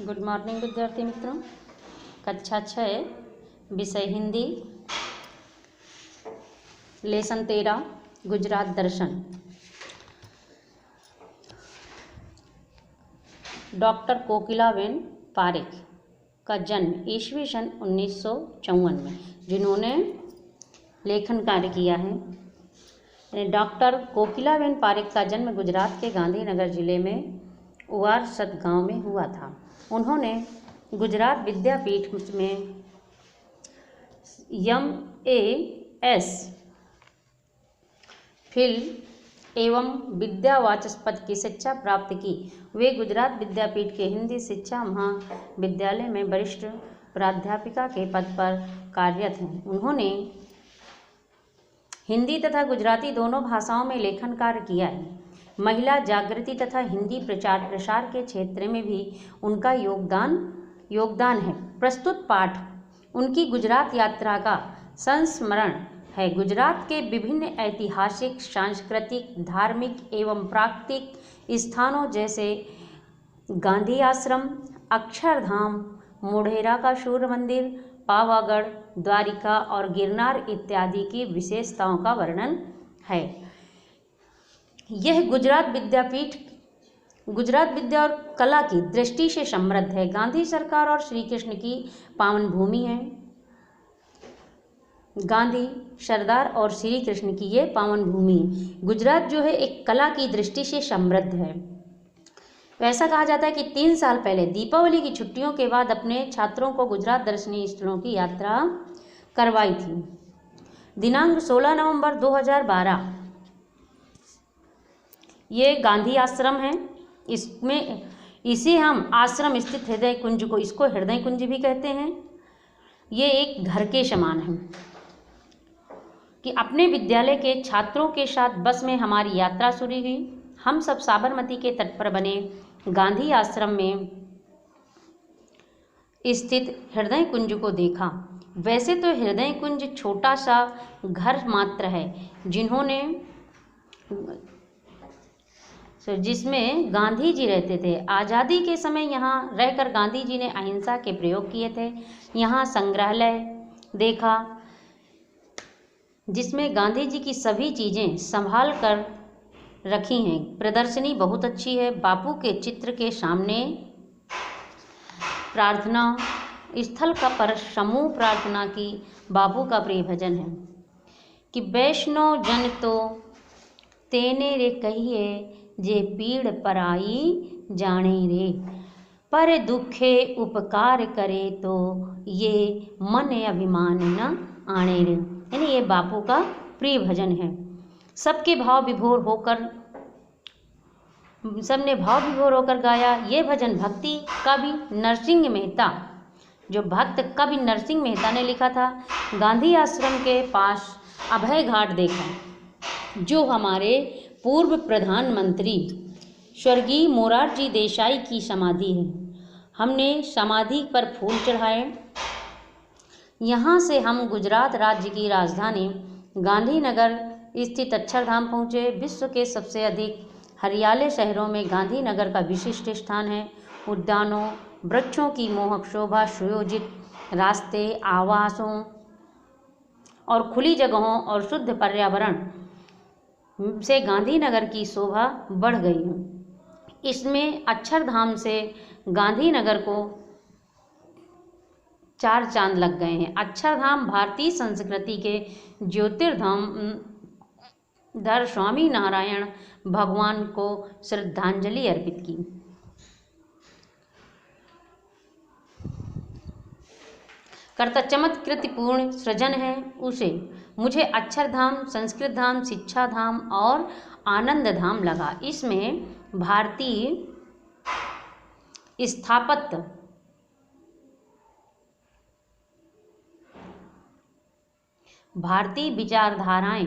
Good morning विद्यार्थी मित्रों। कक्षा 6 विषय हिंदी, लेसन 13 गुजरात दर्शन। डॉक्टर कोकिलाबेन पारेख का जन्म ईस्वी सन 1954 में, जिन्होंने लेखन कार्य किया है। डॉक्टर कोकिलाबेन पारेख का जन्म गुजरात के गांधीनगर जिले में उवारसद गांव में हुआ था। उन्होंने गुजरात विद्यापीठ में MAS फिल एवं विद्यावाचस्पति की शिक्षा प्राप्त की। वे गुजरात विद्यापीठ के हिंदी शिक्षा महाविद्यालय में वरिष्ठ प्राध्यापिका के पद पर कार्यरत हैं। उन्होंने हिंदी तथा गुजराती दोनों भाषाओं में लेखन कार्य किया है। महिला जागृति तथा हिंदी प्रचार प्रसार के क्षेत्र में भी उनका योगदान है। प्रस्तुत पाठ उनकी गुजरात यात्रा का संस्मरण है। गुजरात के विभिन्न ऐतिहासिक, सांस्कृतिक, धार्मिक एवं प्राकृतिक स्थानों जैसे गांधी आश्रम, अक्षरधाम, मोढेरा का सूर्य मंदिर, पावागढ़, द्वारिका और गिरनार इत्यादि की विशेषताओं का वर्णन है। यह गुजरात विद्या और कला की दृष्टि से समृद्ध है। गांधी सरकार और श्री कृष्ण की पावन भूमि है। गांधी, सरदार और श्री कृष्ण की ये पावन भूमि है। गुजरात जो है एक कला की दृष्टि से समृद्ध है। ऐसा कहा जाता है कि 3 साल पहले दीपावली की छुट्टियों के बाद अपने छात्रों को गुजरात दर्शनीय स्थलों की यात्रा करवाई थी। दिनांक 16 नवंबर 2012 ये गांधी आश्रम है। इसे हम आश्रम स्थित हृदय कुंज को इसको हृदय कुंज भी कहते हैं। ये एक घर के समान है कि अपने विद्यालय के छात्रों के साथ बस में हमारी यात्रा शुरू हुई। हम सब साबरमती के तट पर बने गांधी आश्रम में स्थित हृदय कुंज को देखा। वैसे तो हृदय कुंज छोटा सा घर मात्र है, जिसमें गांधी जी रहते थे। आज़ादी के समय यहाँ रहकर गांधी जी ने अहिंसा के प्रयोग किए थे। यहाँ संग्रहालय देखा जिसमें गांधी जी की सभी चीज़ें संभाल कर रखी हैं। प्रदर्शनी बहुत अच्छी है। बापू के चित्र के सामने प्रार्थना स्थल का पर समूह प्रार्थना की बापू का प्रिय भजन है कि वैष्णव जन तो तेने रे कहिए जे पीड़ पराई जाने रे, पर दुखे उपकार करे तो ये मन अभिमान न आने रे। यानी ये बापू का प्रिय भजन है। सबने भाव विभोर होकर गाया। ये भजन भक्ति कवि नरसिंह मेहता, जो भक्त कवि नरसिंह मेहता ने लिखा था। गांधी आश्रम के पास अभय घाट देखा, जो हमारे पूर्व प्रधानमंत्री स्वर्गीय मोरारजी देसाई की समाधि है। हमने समाधि पर फूल चढ़ाए। यहाँ से हम गुजरात राज्य की राजधानी गांधीनगर स्थित अक्षरधाम पहुँचे। विश्व के सबसे अधिक हरियाले शहरों में गांधीनगर का विशिष्ट स्थान है। उद्यानों, वृक्षों की मोहक शोभा, सुयोजित रास्ते, आवासों और खुली जगहों और शुद्ध पर्यावरण से गांधीनगर की शोभा बढ़ गई है। इसमें अक्षरधाम से गांधीनगर को 4 चांद लग गए हैं। अक्षरधाम भारतीय संस्कृति के ज्योतिर्धाम धर स्वामी नारायण भगवान को श्रद्धांजलि अर्पित की। कर्ता चमत्कृतिपूर्ण सृजन है उसे। मुझे अक्षरधाम, संस्कृत धाम, शिक्षा धाम और आनंद धाम लगा। इसमें भारतीय स्थापत्य, भारतीय विचारधाराएं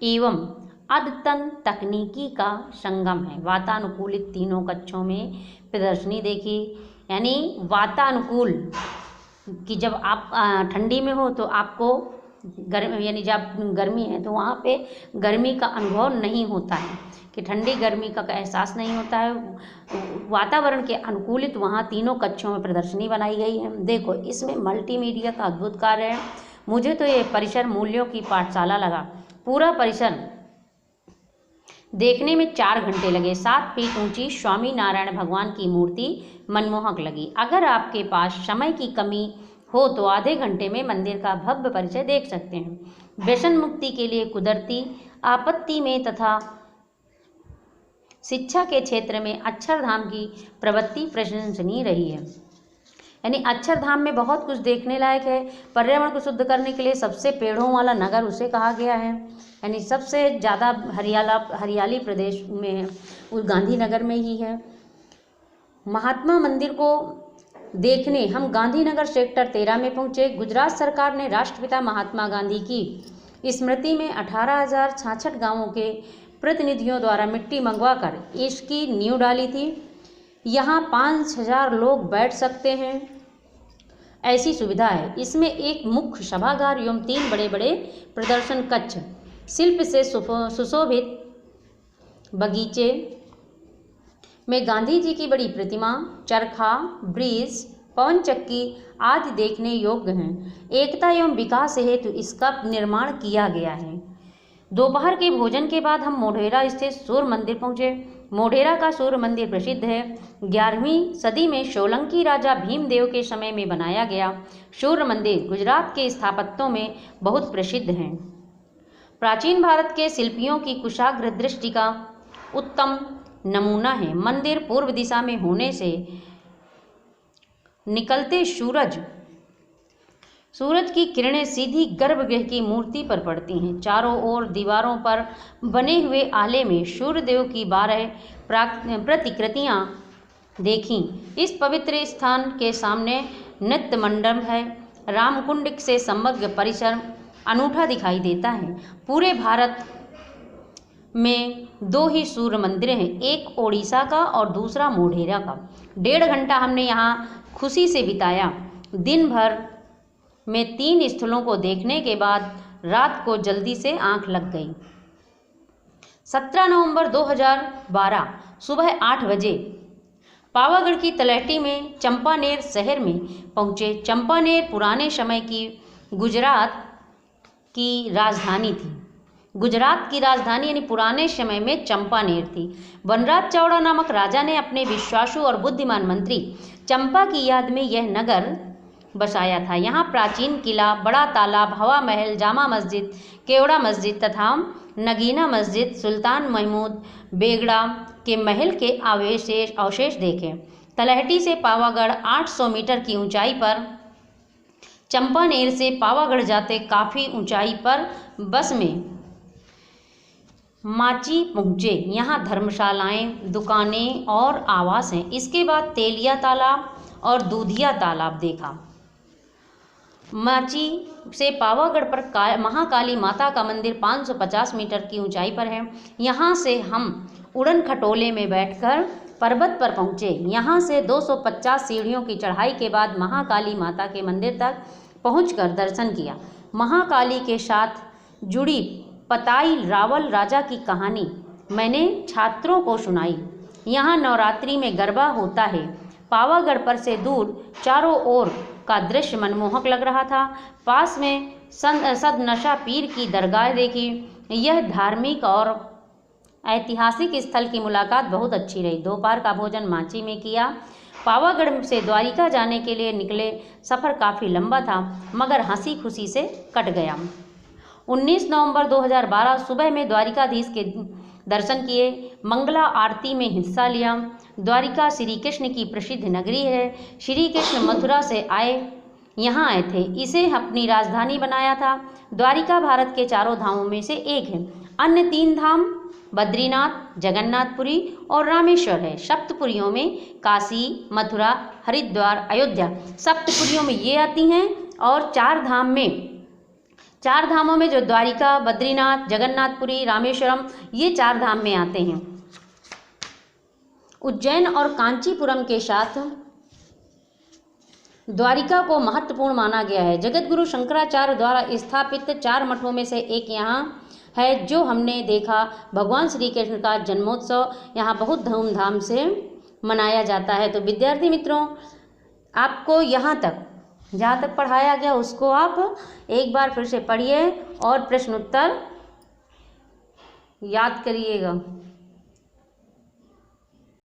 एवं अद्यतन तकनीकी का संगम है। वातानुकूलित तीनों कक्षों में प्रदर्शनी देखी। यानी वातानुकूल कि जब आप ठंडी में हो तो आपको गर्मी, यानी जब गर्मी है तो वहाँ पे गर्मी का अनुभव नहीं होता है, कि ठंडी गर्मी का एहसास नहीं होता है। वातावरण के अनुकूलित वहाँ तीनों कक्षों में प्रदर्शनी बनाई गई है। देखो इसमें मल्टीमीडिया का अद्भुत कार्य है। मुझे तो ये परिसर मूल्यों की पाठशाला लगा। पूरा परिसर देखने में 4 घंटे लगे। 7 फीट ऊंची स्वामी नारायण भगवान की मूर्ति मनमोहक लगी। अगर आपके पास समय की कमी हो तो आधे घंटे में मंदिर का भव्य परिचय देख सकते हैं। व्यसन मुक्ति के लिए कुदरती आपत्ति में तथा शिक्षा के क्षेत्र में अक्षरधाम की प्रवृत्ति प्रशंसनीय रही है। यानी अक्षरधाम में बहुत कुछ देखने लायक है। पर्यावरण को शुद्ध करने के लिए सबसे पेड़ों वाला नगर उसे कहा गया है। यानी सबसे ज़्यादा हरियाली प्रदेश में है उस गांधीनगर में ही है। महात्मा मंदिर को देखने हम गांधीनगर सेक्टर 13 में पहुँचे। गुजरात सरकार ने राष्ट्रपिता महात्मा गांधी की स्मृति में 18,066 गाँवों के प्रतिनिधियों द्वारा मिट्टी मंगवाकर इसकी नींव डाली थी। यहाँ 5,000 लोग बैठ सकते हैं, ऐसी सुविधा है। इसमें एक मुख्य सभागार एवं 3 बड़े बड़े प्रदर्शन कक्ष, शिल्प से सुशोभित बगीचे में गांधी जी की बड़ी प्रतिमा, चरखा, ब्रिज, पवन चक्की आदि देखने योग्य हैं। एकता एवं विकास हेतु इसका निर्माण किया गया है। दोपहर के भोजन के बाद हम मोढेरा स्थित सूर्य मंदिर पहुँचे। मोढेरा का सूर्य मंदिर प्रसिद्ध है। 11वीं सदी में सोलंकी राजा भीमदेव के समय में बनाया गया सूर्य मंदिर गुजरात के स्थापत्यों में बहुत प्रसिद्ध है। प्राचीन भारत के शिल्पियों की कुशाग्र दृष्टि का उत्तम नमूना है। मंदिर पूर्व दिशा में होने से निकलते सूरज की किरणें सीधी गर्भगृह की मूर्ति पर पड़ती हैं। चारों ओर दीवारों पर बने हुए आले में सूर्यदेव की 12 प्रतिकृतियां देखीं। इस पवित्र स्थान के सामने नृत्य मंडप है। रामकुंड से समग्र परिसर अनूठा दिखाई देता है। पूरे भारत में 2 ही सूर्य मंदिर हैं, एक ओडिशा का और दूसरा मोढेरा का। 1.5 घंटा हमने यहाँ खुशी से बिताया। दिन भर में 3 स्थलों को देखने के बाद रात को जल्दी से आंख लग गई। 17 नवंबर 2012 सुबह 8 बजे पावागढ़ की तलहटी में चंपानेर शहर में पहुँचे। चंपानेर पुराने समय की गुजरात की राजधानी थी। गुजरात की राजधानी यानी पुराने समय में चंपानेर थी। वनराज चावड़ा नामक राजा ने अपने विश्वासु और बुद्धिमान मंत्री चंपा की याद में यह नगर बसाया था। यहाँ प्राचीन किला, बड़ा तालाब, हवा महल, जामा मस्जिद, केवड़ा मस्जिद तथा नगीना मस्जिद, सुल्तान महमूद बेगड़ा के महल के अवशेष देखे। तलहटी से पावागढ़ 800 मीटर की ऊंचाई पर, चंपानेर से पावागढ़ जाते काफ़ी ऊंचाई पर बस में माची पहुँचे। यहाँ धर्मशालाएं, दुकानें और आवास हैं। इसके बाद तेलिया तालाब और दूधिया तालाब देखा। माची से पावागढ़ पर महाकाली माता का मंदिर 550 मीटर की ऊंचाई पर है। यहाँ से हम उड़न खटोले में बैठकर पर्वत पर पहुँचे। यहाँ से 250 सीढ़ियों की चढ़ाई के बाद महाकाली माता के मंदिर तक पहुंचकर दर्शन किया। महाकाली के साथ जुड़ी पताई रावल राजा की कहानी मैंने छात्रों को सुनाई। यहाँ नवरात्रि में गरबा होता है। पावागढ़ पर से दूर चारों ओर का दृश्य मनमोहक लग रहा था। पास में सदनशा पीर की दरगाह देखी। यह धार्मिक और ऐतिहासिक स्थल की मुलाकात बहुत अच्छी रही। दोपहर का भोजन माची में किया। पावागढ़ से द्वारिका जाने के लिए निकले। सफ़र काफ़ी लंबा था मगर हंसी खुशी से कट गया। 19 नवंबर 2012 सुबह में द्वारिकाधीश के दर्शन किए। मंगला आरती में हिस्सा लिया। द्वारिका श्री कृष्ण की प्रसिद्ध नगरी है। श्री कृष्ण मथुरा से यहाँ आए थे। इसे अपनी राजधानी बनाया था। द्वारिका भारत के 4 धामों में से एक है। अन्य 3 धाम बद्रीनाथ, जगन्नाथपुरी और रामेश्वर है। सप्तपुरियों में काशी, मथुरा, हरिद्वार, अयोध्या सप्तपुरियों में ये आती हैं। और 4 धामों में जो द्वारिका, बद्रीनाथ, जगन्नाथपुरी, रामेश्वरम ये 4 धाम में आते हैं। उज्जैन और कांचीपुरम के साथ द्वारिका को महत्वपूर्ण माना गया है। जगतगुरु शंकराचार्य द्वारा स्थापित 4 मठों में से एक यहाँ है जो हमने देखा भगवान श्री कृष्ण का जन्मोत्सव यहाँ बहुत धूमधाम से मनाया जाता है। तो विद्यार्थी मित्रों, आपको यहाँ तक जहाँ तक पढ़ाया गया उसको आप एक बार फिर से पढ़िए और प्रश्न उत्तर याद करिएगा।